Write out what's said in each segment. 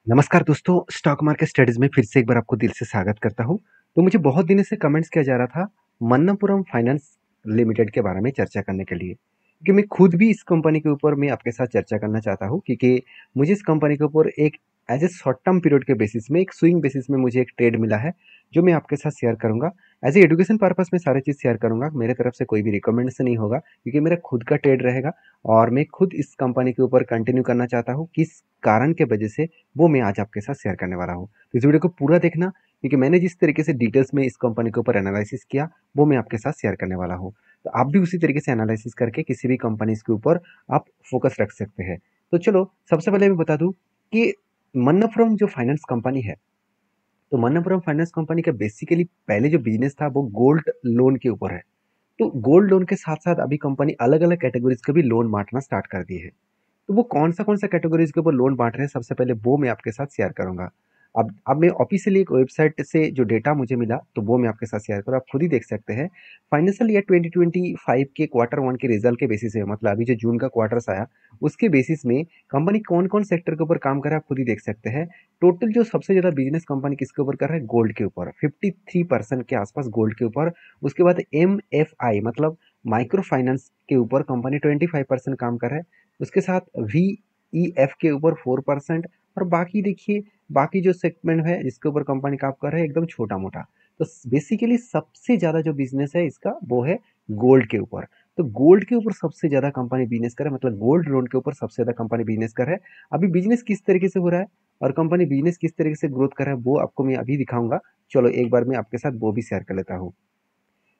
नमस्कार दोस्तों, stock market studies में फिर से एक बार आपको दिल से स्वागत करता हूँ। तो मुझे बहुत दिनों से कमेंट्स किया जा रहा था मन्नपुरम फाइनेंस लिमिटेड के बारे में चर्चा करने के लिए, क्योंकि मैं खुद भी इस कंपनी के ऊपर मैं आपके साथ चर्चा करना चाहता हूँ, क्योंकि मुझे इस कंपनी के ऊपर एक as a short term period के बेसिस में एक स्विंग बेसिस में मुझे एक ट्रेड मिला है, जो मैं आपके साथ शेयर करूंगा। एज ए एजुकेशन पर्पस में सारी चीज़ शेयर करूंगा, मेरे तरफ से कोई भी रिकमेंडेशन नहीं होगा, क्योंकि मेरा खुद का ट्रेड रहेगा और मैं खुद इस कंपनी के ऊपर कंटिन्यू करना चाहता हूँ। किस कारण के वजह से वो मैं आज आपके साथ शेयर करने वाला हूँ। तो इस वीडियो को पूरा देखना, क्योंकि मैंने जिस तरीके से डिटेल्स में इस कंपनी के ऊपर एनालिसिस किया वो मैं आपके साथ शेयर करने वाला हूँ। तो आप भी उसी तरीके से एनालिसिस करके किसी भी कंपनी के ऊपर आप फोकस रख सकते हैं। तो चलो सबसे पहले मैं बता दूं कि मन्नपुरम जो फाइनेंस कंपनी है, तो मन्नपुरम फाइनेंस कंपनी का बेसिकली पहले जो बिजनेस था वो गोल्ड लोन के ऊपर है। तो गोल्ड लोन के साथ साथ अभी कंपनी अलग अलग कैटेगरीज के भी लोन बांटना स्टार्ट कर दी है। तो वो कौन सा कैटेगरीज के ऊपर लोन बांट रहे हैं, सबसे पहले वो मैं आपके साथ शेयर करूंगा। अब मैं ऑफिशियली एक वेबसाइट से जो डेटा मुझे मिला तो वो मैं आपके साथ शेयर करूँ, आप खुद ही देख सकते हैं। फाइनेंशियल ईयर 2025 के क्वार्टर 1 के रिजल्ट के बेसिस है, मतलब अभी जो जून का क्वार्टर्स आया उसके बेसिस में कंपनी कौन कौन सेक्टर के ऊपर काम कर रहा है आप खुद ही देख सकते हैं। टोटल जो सबसे ज्यादा बिजनेस कंपनी किसके ऊपर कर रहा है, गोल्ड के ऊपर 53% के आसपास गोल्ड के ऊपर। उसके बाद MFI मतलब माइक्रो फाइनेंस के ऊपर कंपनी 25% काम कर रहा है। उसके साथ VEF के ऊपर 4%। और बाकी देखिए, बाकी जो सेगमेंट है जिसके ऊपर कंपनी काम कर रहा है एकदम छोटा मोटा। तो बेसिकली सबसे ज्यादा जो बिजनेस है इसका वो है गोल्ड के ऊपर। तो गोल्ड के ऊपर सबसे ज्यादा कंपनी बिजनेस करे, मतलब गोल्ड लोन के ऊपर सबसे ज्यादा कंपनी बिजनेस कर रहा है। अभी बिजनेस किस तरीके से हो रहा है और कंपनी बिजनेस किस तरीके से ग्रोथ कर रहा है वो आपको मैं अभी दिखाऊंगा। चलो एक बार मैं आपके साथ वो भी शेयर कर लेता हूँ।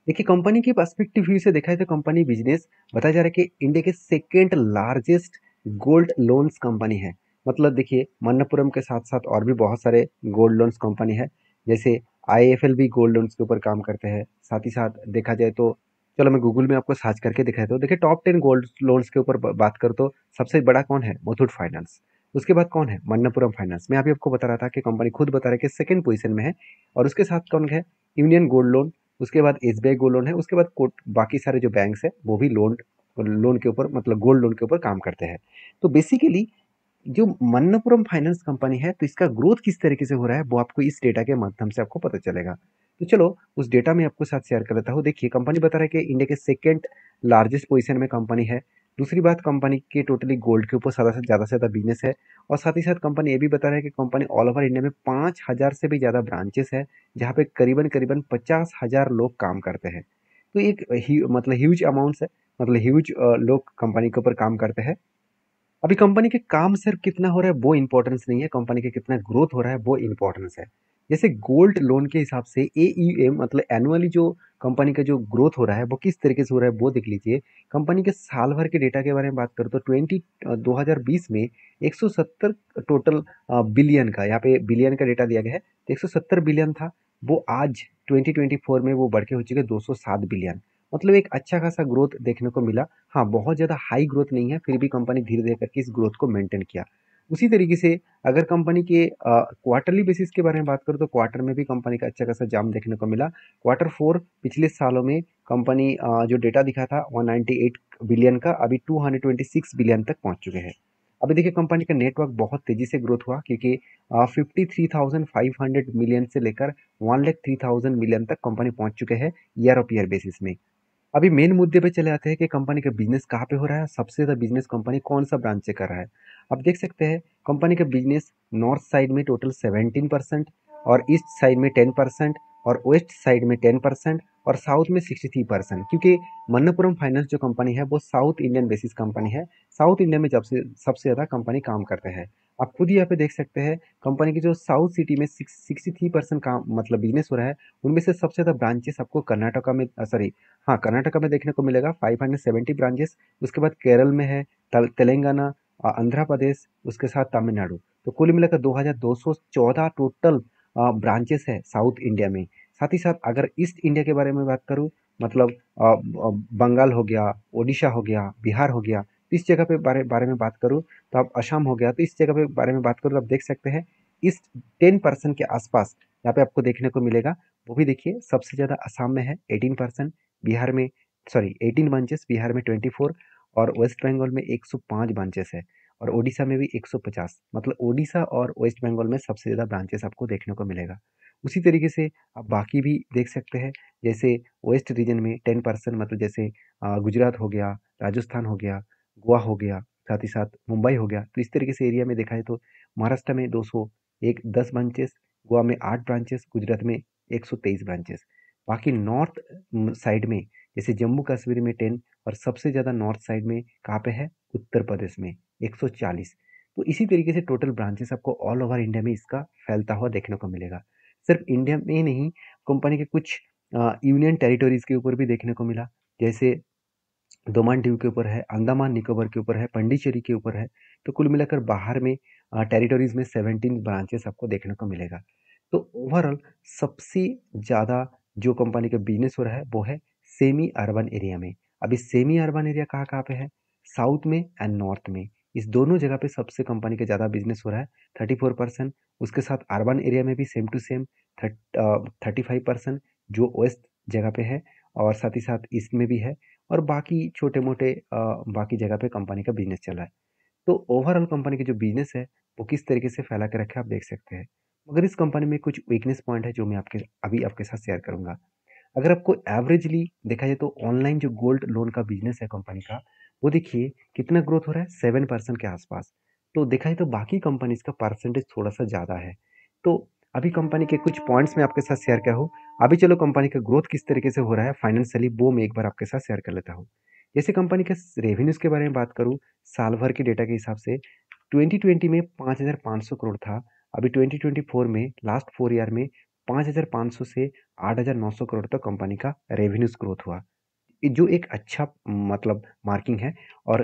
देखिए, कंपनी की पर्सपेक्टिव व्यू से देखा है तो कंपनी बिजनेस बताया जा रहा है कि इंडिया के second largest gold loans company है। मतलब देखिए, मन्नपुरम के साथ साथ और भी बहुत सारे गोल्ड लोन्स कंपनी है, जैसे IIFL भी गोल्ड लोन्स के ऊपर काम करते हैं। साथ ही साथ देखा जाए तो चलो मैं गूगल में आपको सर्च करके दिखाता हूँ। देखिए, टॉप 10 गोल्ड लोन्स के ऊपर बात करो तो सबसे बड़ा कौन है, मुथूट फाइनेंस। उसके बाद कौन है, मन्नपुरम फाइनेंस। मैं अभी आपको बता रहा था कि कंपनी खुद बता रहा है कि सेकंड पोजीशन में है। और उसके साथ कौन है, यूनियन गोल्ड लोन। उसके बाद SBI गोल्ड लोन है। उसके बाद बाकी सारे जो बैंक्स है वो भी लोन लोन के ऊपर, मतलब गोल्ड लोन के ऊपर काम करते हैं। तो बेसिकली जो मन्नपुरम फाइनेंस कंपनी है, तो इसका ग्रोथ किस तरीके से हो रहा है वो आपको इस डेटा के माध्यम से आपको पता चलेगा। तो चलो उस डेटा में आपको साथ शेयर कर लेता हूँ। देखिए, कंपनी बता रहा है कि इंडिया के सेकेंड लार्जेस्ट पोजीशन में कंपनी है। दूसरी बात, कंपनी के टोटली गोल्ड के ऊपर ज़्यादा बिजनेस है। और साथ ही साथ कंपनी ये भी बता रहा है कि कंपनी ऑल ओवर इंडिया में 5,000 से भी ज़्यादा ब्रांचेस है, जहाँ पे करीबन करीबन 50,000 लोग काम करते हैं। तो एक मतलब ह्यूज अमाउंट्स है, मतलब ह्यूज लोग कंपनी के ऊपर काम करते हैं। अभी कंपनी के काम सिर्फ कितना हो रहा है वो इंपॉर्टेंस नहीं है, कंपनी के कितना ग्रोथ हो रहा है वो इंपॉर्टेंस है। जैसे गोल्ड लोन के हिसाब से AUM मतलब एनुअली जो कंपनी का जो ग्रोथ हो रहा है वो किस तरीके से हो रहा है वो देख लीजिए। कंपनी के साल भर के डेटा के बारे में बात करो तो 2020 में 170 टोटल बिलियन का, यहाँ पे बिलियन का डेटा दिया गया है, तो 170 बिलियन था। वो आज 2024 में वो बढ़ के हो चुके 207 बिलियन। मतलब एक अच्छा खासा ग्रोथ देखने को मिला। हाँ, बहुत ज़्यादा हाई ग्रोथ नहीं है, फिर भी कंपनी धीरे धीरे करके इस ग्रोथ को मेंटेन किया। उसी तरीके से अगर कंपनी के क्वार्टरली बेसिस के बारे में बात करूँ तो क्वार्टर में भी कंपनी का अच्छा खासा जाम देखने को मिला। क्वार्टर 4 पिछले सालों में कंपनी जो डेटा दिखा था 198 बिलियन का, अभी 226 बिलियन तक पहुंच चुके हैं। अभी देखिए, कंपनी का नेटवर्क बहुत तेजी से ग्रोथ हुआ, क्योंकि 53,500 मिलियन से लेकर 1,03,000 मिलियन तक कंपनी पहुंच चुके हैं ईयर ऑफ ईयर बेसिस में। अभी मेन मुद्दे पे चले आते हैं कि कंपनी का बिजनेस कहाँ पे हो रहा है, सबसे ज़्यादा बिजनेस कंपनी कौन सा ब्रांच से कर रहा है। आप देख सकते हैं कंपनी का बिजनेस नॉर्थ साइड में टोटल 17% और ईस्ट साइड में 10% और वेस्ट साइड में 10% और साउथ में 63%। क्योंकि मन्नपुरम फाइनेंस जो कंपनी है वो साउथ इंडियन बेसिस कंपनी है। साउथ इंडिया में जब से सबसे ज़्यादा कंपनी काम करते हैं। आप खुद ही यहाँ पे देख सकते हैं कंपनी की जो साउथ सिटी में 63% काम मतलब बिजनेस हो रहा है, उनमें से सबसे ज़्यादा ब्रांचेस आपको कर्नाटका में सॉरी, हाँ, कर्नाटका में देखने को मिलेगा 570 ब्रांचेस। उसके बाद केरल में है, तेलंगाना, आंध्र प्रदेश, उसके साथ तमिलनाडु। तो कुल मिलाकर 2214 टोटल ब्रांचेस है साउथ इंडिया में। साथ ही साथ अगर ईस्ट इंडिया के बारे में बात करूँ, मतलब बंगाल हो गया, ओडिशा हो गया, बिहार हो गया, तो इस जगह पे बारे में बात करूँ तो आप असम हो गया, तो इस जगह पे बारे में बात करूँ तो आप देख सकते हैं ईस्ट 10% के आसपास यहाँ पे आपको देखने को मिलेगा। वो भी देखिए, सबसे ज़्यादा असम में है 18%, बिहार में 18 ब्रांचेस, बिहार में 24 और वेस्ट बंगाल में 105 ब्रांचेस है। और ओडिशा में भी 150, मतलब ओडिशा और वेस्ट बंगाल में सबसे ज़्यादा ब्रांचेस आपको देखने को मिलेगा। उसी तरीके से आप बाकी भी देख सकते हैं, जैसे वेस्ट रीजन में 10%, मतलब जैसे गुजरात हो गया, राजस्थान हो गया, गोवा हो गया, साथ ही साथ मुंबई हो गया। तो इस तरीके से एरिया में देखा है तो महाराष्ट्र में 201 10 ब्रांचेस, गोवा में 8 ब्रांचेस, गुजरात में 123 ब्रांचेस। बाकी नॉर्थ साइड में जैसे जम्मू कश्मीर में 10, और सबसे ज़्यादा नॉर्थ साइड में कहाँ पे है, उत्तर प्रदेश में 140। तो इसी तरीके से टोटल ब्रांचेस आपको ऑल ओवर इंडिया में इसका फैलता हुआ देखने को मिलेगा। सिर्फ इंडिया में नहीं, कंपनी के कुछ यूनियन टेरिटोरीज के ऊपर भी देखने को मिला, जैसे दमन दीव के ऊपर है, अंडमान निकोबार के ऊपर है, पंडिचेरी के ऊपर है। तो कुल मिलाकर बाहर में टेरिटोरीज में 17 ब्रांचेस आपको देखने को मिलेगा। तो ओवरऑल सबसे ज़्यादा जो कंपनी का बिजनेस हो रहा है वो है सेमी अर्बन एरिया में। अभी सेमी अर्बन एरिया कहाँ कहाँ पे है, साउथ में एंड नॉर्थ में। इस दोनों जगह पे सबसे कंपनी का ज़्यादा बिजनेस हो रहा है, 34%। उसके साथ अर्बन एरिया में भी सेम टू सेम 35% जो वेस्ट जगह पे है, और साथ ही साथ ईस्ट में भी है, और बाकी छोटे मोटे बाकी जगह पे कंपनी का बिजनेस चल रहा है। तो ओवरऑल कंपनी का जो बिजनेस है वो किस तरीके से फैला के रखा है आप देख सकते हैं। मगर इस कंपनी में कुछ वीकनेस पॉइंट है जो मैं अभी आपके साथ शेयर करूंगा। अगर आपको एवरेजली देखा जाए तो ऑनलाइन जो गोल्ड लोन का बिजनेस है कंपनी का, वो देखिए कितना ग्रोथ हो रहा है, 7% के आसपास। तो देखा जाए तो बाकी कंपनीज का परसेंटेज थोड़ा सा ज़्यादा है। तो अभी कंपनी के कुछ पॉइंट्स में आपके साथ शेयर किया हूँ। अभी चलो कंपनी का ग्रोथ किस तरीके से हो रहा है फाइनेंशियली, वो मैं एक बार आपके साथ शेयर कर लेता हूँ। जैसे कंपनी के रेवेन्यूज के बारे में बात करूँ, साल भर के डेटा के हिसाब से 2020 में 5,500 करोड़ था। अभी 2024 में लास्ट 4 ईयर में 5,500 से 8,900 करोड़ तक कंपनी का रेवेन्यूज ग्रोथ हुआ, जो एक अच्छा मतलब मार्किंग है। और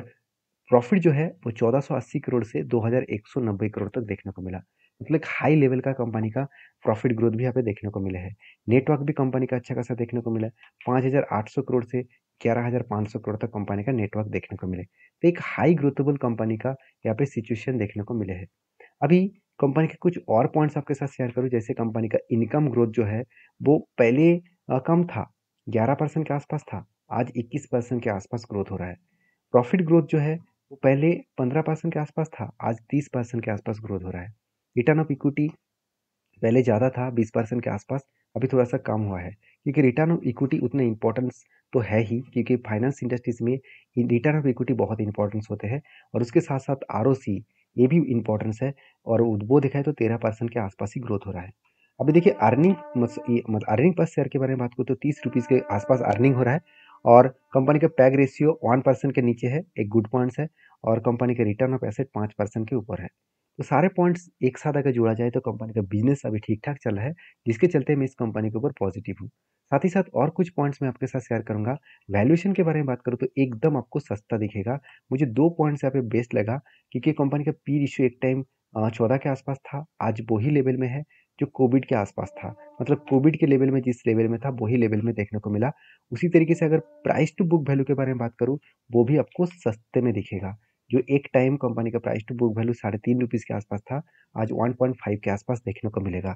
प्रॉफिट जो है वो 1480 करोड़ से 2190 करोड़ तक देखने को मिला, मतलब एक हाई लेवल का कंपनी का प्रॉफिट ग्रोथ भी यहाँ पे देखने को मिला है। नेटवर्क भी कंपनी का अच्छा खासा देखने को मिला है, 5,800 करोड़ से 11,500 करोड़ तक कंपनी का नेटवर्क देखने को मिले। तो एक हाई ग्रोथेबल कंपनी का यहाँ पे सिचुएशन देखने को मिले है। अभी कंपनी के कुछ और पॉइंट्स आपके साथ शेयर करूँ, जैसे कंपनी का इनकम ग्रोथ जो है वो पहले कम था, 11% के आसपास था, आज 21% के आसपास ग्रोथ हो रहा है। प्रॉफिट ग्रोथ जो है वो पहले 15% के आसपास था, आज 30% के आसपास ग्रोथ हो रहा है। रिटर्न ऑफ इक्विटी पहले ज़्यादा था, 20% के आसपास, अभी थोड़ा सा कम हुआ है, क्योंकि रिटर्न ऑफ इक्विटी उतना इंपॉर्टेंस तो है ही, क्योंकि फाइनेंस इंडस्ट्रीज में रिटर्न ऑफ इक्विटी बहुत इंपॉर्टेंस होते हैं, और उसके साथ साथ आरओसी ये भी इंपॉर्टेंस है, और वो देखा है तो 13% के आसपास ही ग्रोथ हो रहा है। अभी देखिए अर्निंग मतलब अर्निंग पर शेयर के बारे में बात करूँ तो 30 रुपीज़ के आसपास अर्निंग हो रहा है, और कंपनी का पैग रेशियो 1% के नीचे है, एक गुड पॉइंट्स है, और कंपनी का रिटर्न ऑफ एसेट 5% के ऊपर है। तो सारे पॉइंट्स एक साथ अगर जोड़ा जाए तो कंपनी का बिजनेस अभी ठीक ठाक चल रहा है, जिसके चलते मैं इस कंपनी के ऊपर पॉजिटिव हूँ। साथ ही साथ और कुछ पॉइंट्स मैं आपके साथ शेयर करूंगा। वैल्यूएशन के बारे में बात करूँ तो एकदम आपको सस्ता दिखेगा। मुझे दो पॉइंट्स यहाँ पे बेस्ट लगा, क्योंकि कंपनी का पी रेशियो एक टाइम 14 के आसपास था, आज वही लेवल में है जो कोविड के आसपास था, मतलब कोविड के लेवल में जिस लेवल में था वही लेवल में देखने को मिला। उसी तरीके से अगर प्राइस टू बुक वैल्यू के बारे में बात करूँ, वो भी आपको सस्ते में दिखेगा। जो एक टाइम कंपनी का price to book value 3.5 rupees के आसपास था, आज 1.5 के आसपास देखने को मिलेगा।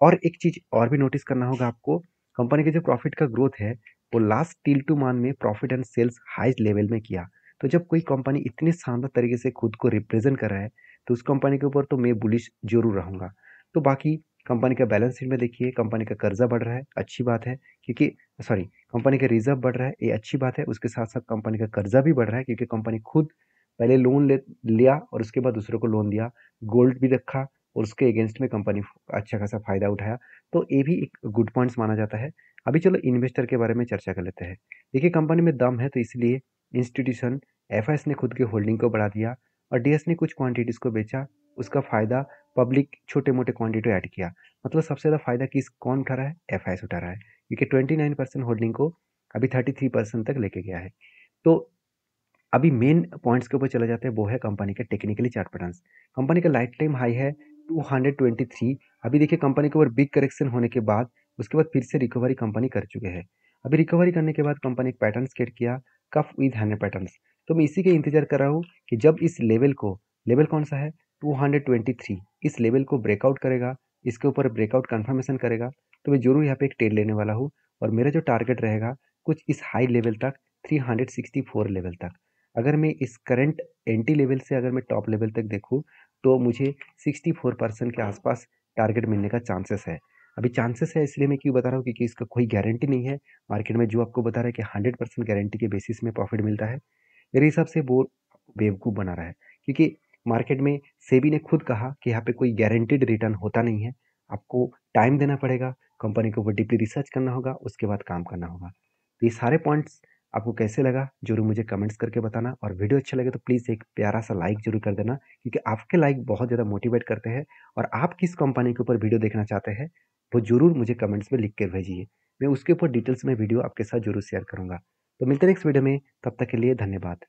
और एक चीज और भी नोटिस करना होगा आपको, कंपनी के जो प्रॉफिट का ग्रोथ है वो लास्ट टिल टू मान में profit and sales high level में किया। तो जब कोई कंपनी इतने शानदार तरीके से खुद को रिप्रेजेंट कर रहा है तो उस कंपनी के ऊपर तो मैं बुलिश जरूर रहूंगा। तो बाकी कंपनी का बैलेंस शीट में देखिए, कंपनी का कर्जा बढ़ रहा है, अच्छी बात है, क्योंकि सॉरी कंपनी का रिजर्व बढ़ रहा है, ये अच्छी बात है। उसके साथ साथ कंपनी का कर्जा भी बढ़ रहा है, क्योंकि कंपनी खुद पहले लोन लिया और उसके बाद दूसरों को लोन दिया, गोल्ड भी रखा, और उसके अगेंस्ट में कंपनी अच्छा खासा फायदा उठाया। तो ये भी एक गुड पॉइंट्स माना जाता है। अभी चलो इन्वेस्टर के बारे में चर्चा कर लेते हैं। देखिए कंपनी में दम है तो इसलिए इंस्टीट्यूशन एफआईएस ने खुद की होल्डिंग को बढ़ा दिया, और डीएस ने कुछ क्वांटिटीज को बेचा, उसका फायदा पब्लिक छोटे मोटे क्वांटिटी ऐड किया। मतलब सबसे ज़्यादा फायदा कौन उठा रहा है, एफआईएस उठा रहा है, क्योंकि 29% होल्डिंग को अभी 33% तक लेके गया है। तो अभी मेन पॉइंट्स के ऊपर चला जाते हैं, वो है कंपनी के टेक्निकली चार्ट पैटर्न्स। कंपनी का लाइफ टाइम हाई है 223। अभी देखिए कंपनी के ऊपर बिग करेक्शन होने के बाद उसके बाद फिर से रिकवरी कंपनी कर चुके हैं। अभी रिकवरी करने के बाद कंपनी एक पैटर्न क्रिएट किया, कफ विद हैंड पैटर्न्स। तो मैं इसी के इंतजार कर रहा हूँ कि जब इस लेवल को, लेवल कौन सा है 223, इस लेवल को ब्रेकआउट करेगा, इसके ऊपर ब्रेकआउट कंफर्मेशन करेगा, तो मैं जरूर यहाँ पे एक ट्रेड लेने वाला हूँ। और मेरा जो टारगेट रहेगा कुछ इस हाई लेवल तक, 364 लेवल तक। अगर मैं इस करंट एंट्री लेवल से अगर मैं टॉप लेवल तक देखूँ, तो मुझे 64% के आसपास टारगेट मिलने का चांसेस है। अभी चांसेस है इसलिए मैं क्यों बता रहा हूँ, क्योंकि इसका कोई गारंटी नहीं है। मार्केट में जो आपको बता रहा है कि 100% गारंटी के बेसिस में प्रॉफिट मिलता है, मेरे हिसाब से वो बेवकूफ़ बना रहा है। क्योंकि मार्केट में सेबी ने खुद कहा कि यहाँ पे कोई गारंटीड रिटर्न होता नहीं है। आपको टाइम देना पड़ेगा, कंपनी के ऊपर डीपली रिसर्च करना होगा, उसके बाद काम करना होगा। तो ये सारे पॉइंट्स आपको कैसे लगा ज़रूर मुझे कमेंट्स करके बताना, और वीडियो अच्छा लगे तो प्लीज़ एक प्यारा सा लाइक ज़रूर कर देना, क्योंकि आपके लाइक बहुत ज़्यादा मोटिवेट करते हैं। और आप किस कंपनी के ऊपर वीडियो देखना चाहते हैं, वो ज़रूर मुझे कमेंट्स में लिख के भेजिए। मैं उसके ऊपर डिटेल्स में वीडियो आपके साथ ज़रूर शेयर करूँगा। तो मिलते हैं नेक्स्ट वीडियो में, तब तक के लिए धन्यवाद।